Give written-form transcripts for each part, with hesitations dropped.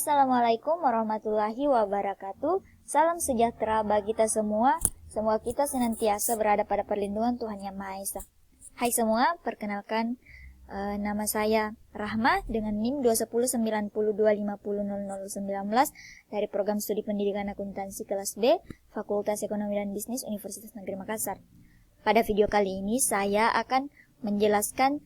Assalamualaikum warahmatullahi wabarakatuh. Salam sejahtera bagi kita semua. Semoga kita senantiasa berada pada perlindungan Tuhan Yang Maha Esa. Hai semua, perkenalkan nama saya Rahma dengan NIM 21092500019 dari Program Studi Pendidikan Akuntansi kelas B, Fakultas Ekonomi dan Bisnis Universitas Negeri Makassar. Pada video kali ini saya akan menjelaskan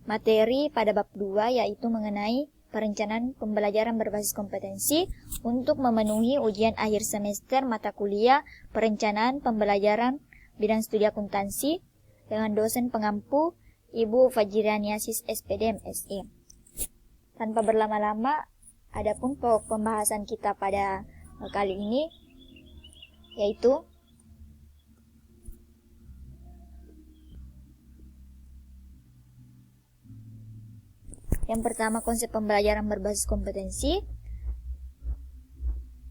materi pada bab 2, yaitu mengenai perencanaan pembelajaran berbasis kompetensi untuk memenuhi ujian akhir semester mata kuliah perencanaan pembelajaran bidang studi akuntansi dengan dosen pengampu Ibu Fajrianiasis SPD MSI. Tanpa berlama-lama, adapun pokok pembahasan kita pada kali ini yaitu yang pertama, konsep pembelajaran berbasis kompetensi.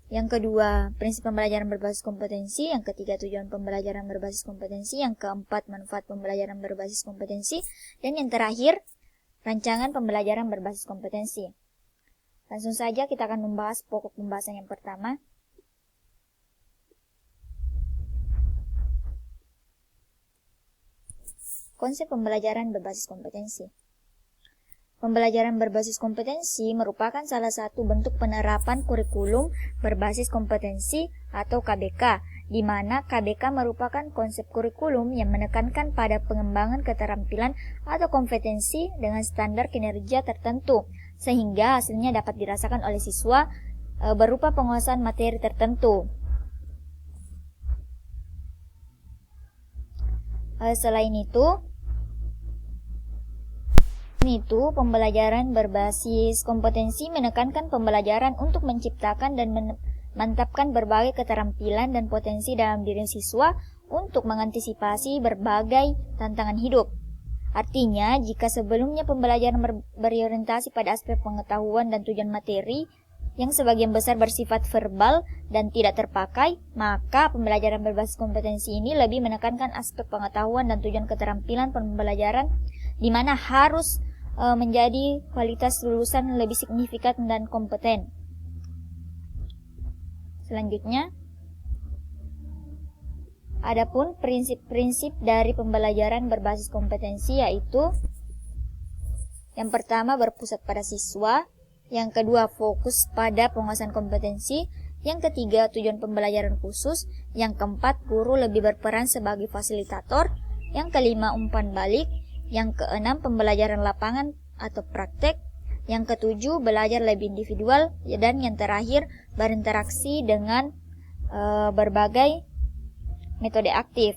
Yang kedua, prinsip pembelajaran berbasis kompetensi. Yang ketiga, tujuan pembelajaran berbasis kompetensi. Yang keempat, manfaat pembelajaran berbasis kompetensi. Dan yang terakhir, rancangan pembelajaran berbasis kompetensi. Langsung saja kita akan membahas pokok pembahasan yang pertama. Konsep pembelajaran berbasis kompetensi. Pembelajaran berbasis kompetensi merupakan salah satu bentuk penerapan kurikulum berbasis kompetensi atau KBK, di mana KBK merupakan konsep kurikulum yang menekankan pada pengembangan keterampilan atau kompetensi dengan standar kinerja tertentu, sehingga hasilnya dapat dirasakan oleh siswa berupa penguasaan materi tertentu. Selain itu, pembelajaran berbasis kompetensi menekankan pembelajaran untuk menciptakan dan memantapkan berbagai keterampilan dan potensi dalam diri siswa untuk mengantisipasi berbagai tantangan hidup. Artinya, jika sebelumnya pembelajaran berorientasi pada aspek pengetahuan dan tujuan materi yang sebagian besar bersifat verbal dan tidak terpakai, maka pembelajaran berbasis kompetensi ini lebih menekankan aspek pengetahuan dan tujuan keterampilan pembelajaran, di mana harus menjadi kualitas lulusan lebih signifikan dan kompeten. Selanjutnya, adapun prinsip-prinsip dari pembelajaran berbasis kompetensi yaitu yang pertama, berpusat pada siswa. Yang kedua, fokus pada penguasaan kompetensi. Yang ketiga, tujuan pembelajaran khusus. Yang keempat, guru lebih berperan sebagai fasilitator. Yang kelima, umpan balik. Yang keenam, pembelajaran lapangan atau praktek. Yang ketujuh, belajar lebih individual. Dan yang terakhir, berinteraksi dengan berbagai metode aktif,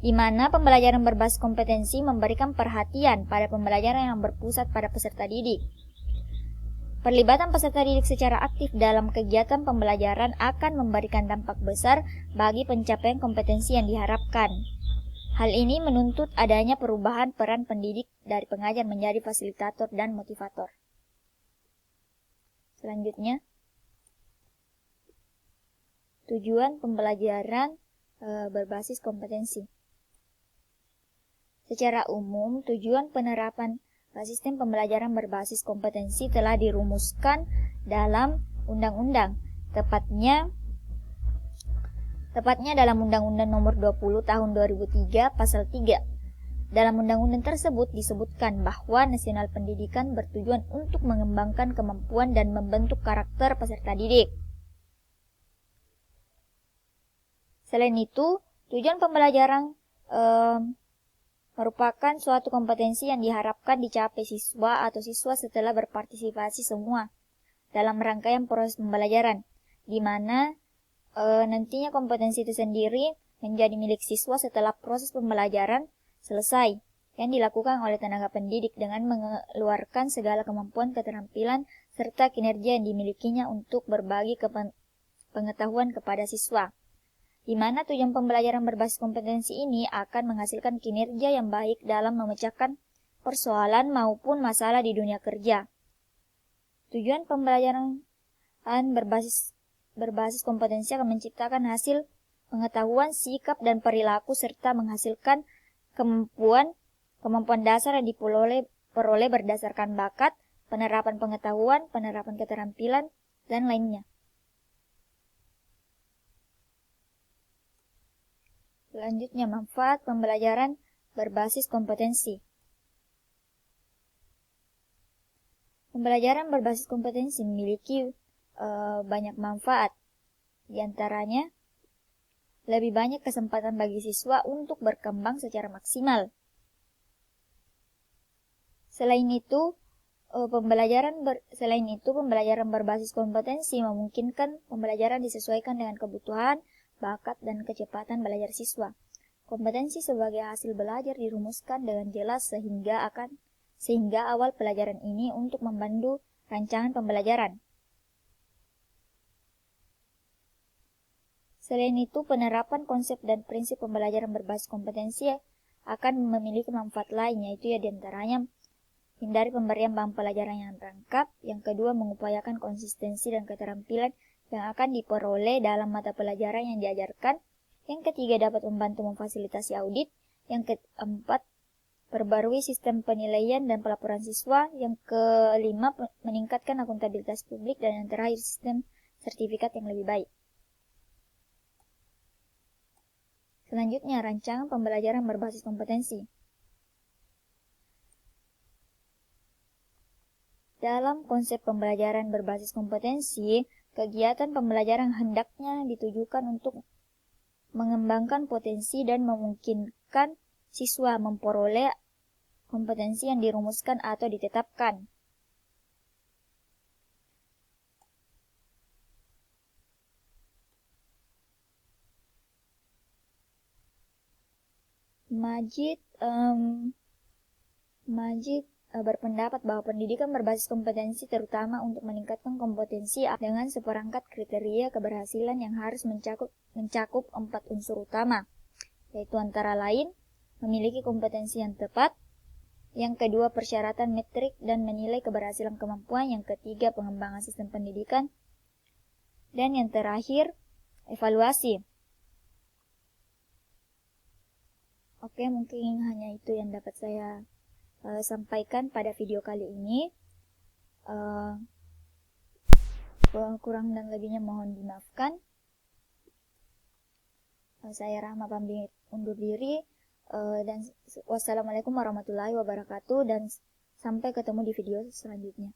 di mana pembelajaran berbasis kompetensi memberikan perhatian pada pembelajaran yang berpusat pada peserta didik. Perlibatan peserta didik secara aktif dalam kegiatan pembelajaran akan memberikan dampak besar bagi pencapaian kompetensi yang diharapkan. Hal ini menuntut adanya perubahan peran pendidik dari pengajar menjadi fasilitator dan motivator. Selanjutnya, tujuan pembelajaran berbasis kompetensi. Secara umum, tujuan penerapan sistem pembelajaran berbasis kompetensi telah dirumuskan dalam undang-undang, tepatnya dalam Undang-Undang Nomor 20 Tahun 2003 Pasal 3. Dalam undang-undang tersebut disebutkan bahwa nasional pendidikan bertujuan untuk mengembangkan kemampuan dan membentuk karakter peserta didik. Selain itu, tujuan pembelajaran merupakan suatu kompetensi yang diharapkan dicapai siswa atau siswa setelah berpartisipasi semua dalam rangkaian proses pembelajaran, di mana nantinya kompetensi itu sendiri menjadi milik siswa setelah proses pembelajaran selesai, yang dilakukan oleh tenaga pendidik dengan mengeluarkan segala kemampuan, keterampilan, serta kinerja yang dimilikinya untuk berbagi pengetahuan kepada siswa, di mana tujuan pembelajaran berbasis kompetensi ini akan menghasilkan kinerja yang baik dalam memecahkan persoalan maupun masalah di dunia kerja. Tujuan pembelajaran berbasis kompetensi akan menciptakan hasil pengetahuan, sikap, dan perilaku serta menghasilkan kemampuan dasar yang diperoleh berdasarkan bakat, penerapan pengetahuan, penerapan keterampilan, dan lainnya. Selanjutnya, manfaat pembelajaran berbasis kompetensi. Pembelajaran berbasis kompetensi memiliki banyak manfaat. Di antaranya, lebih banyak kesempatan bagi siswa untuk berkembang secara maksimal. Selain itu, pembelajaran berbasis kompetensi memungkinkan pembelajaran disesuaikan dengan kebutuhan, bakat, dan kecepatan belajar siswa. Kompetensi sebagai hasil belajar dirumuskan dengan jelas sehingga awal pelajaran ini untuk membantu rancangan pembelajaran. Selain itu, penerapan konsep dan prinsip pembelajaran berbasis kompetensi akan memiliki manfaat lain, yaitu diantaranya hindari pemberian bahan pelajaran yang lengkap. Yang kedua, mengupayakan konsistensi dan keterampilan yang akan diperoleh dalam mata pelajaran yang diajarkan. Yang ketiga, dapat membantu memfasilitasi audit. Yang keempat, perbarui sistem penilaian dan pelaporan siswa. Yang kelima, meningkatkan akuntabilitas publik. Dan yang terakhir, sistem sertifikat yang lebih baik. Selanjutnya, rancangan pembelajaran berbasis kompetensi. Dalam konsep pembelajaran berbasis kompetensi, kegiatan pembelajaran hendaknya ditujukan untuk mengembangkan potensi dan memungkinkan siswa memperoleh kompetensi yang dirumuskan atau ditetapkan. Majid berpendapat bahwa pendidikan berbasis kompetensi terutama untuk meningkatkan kompetensi dengan seperangkat kriteria keberhasilan yang harus mencakup 4 unsur utama, yaitu antara lain memiliki kompetensi yang tepat, yang kedua persyaratan metrik dan menilai keberhasilan kemampuan, yang ketiga pengembangan sistem pendidikan, dan yang terakhir evaluasi. Oke, mungkin hanya itu yang dapat saya sampaikan pada video kali ini. Kurang dan lebihnya mohon dimaafkan. Saya Rahma pamit undur diri, dan wassalamualaikum warahmatullahi wabarakatuh, dan sampai ketemu di video selanjutnya.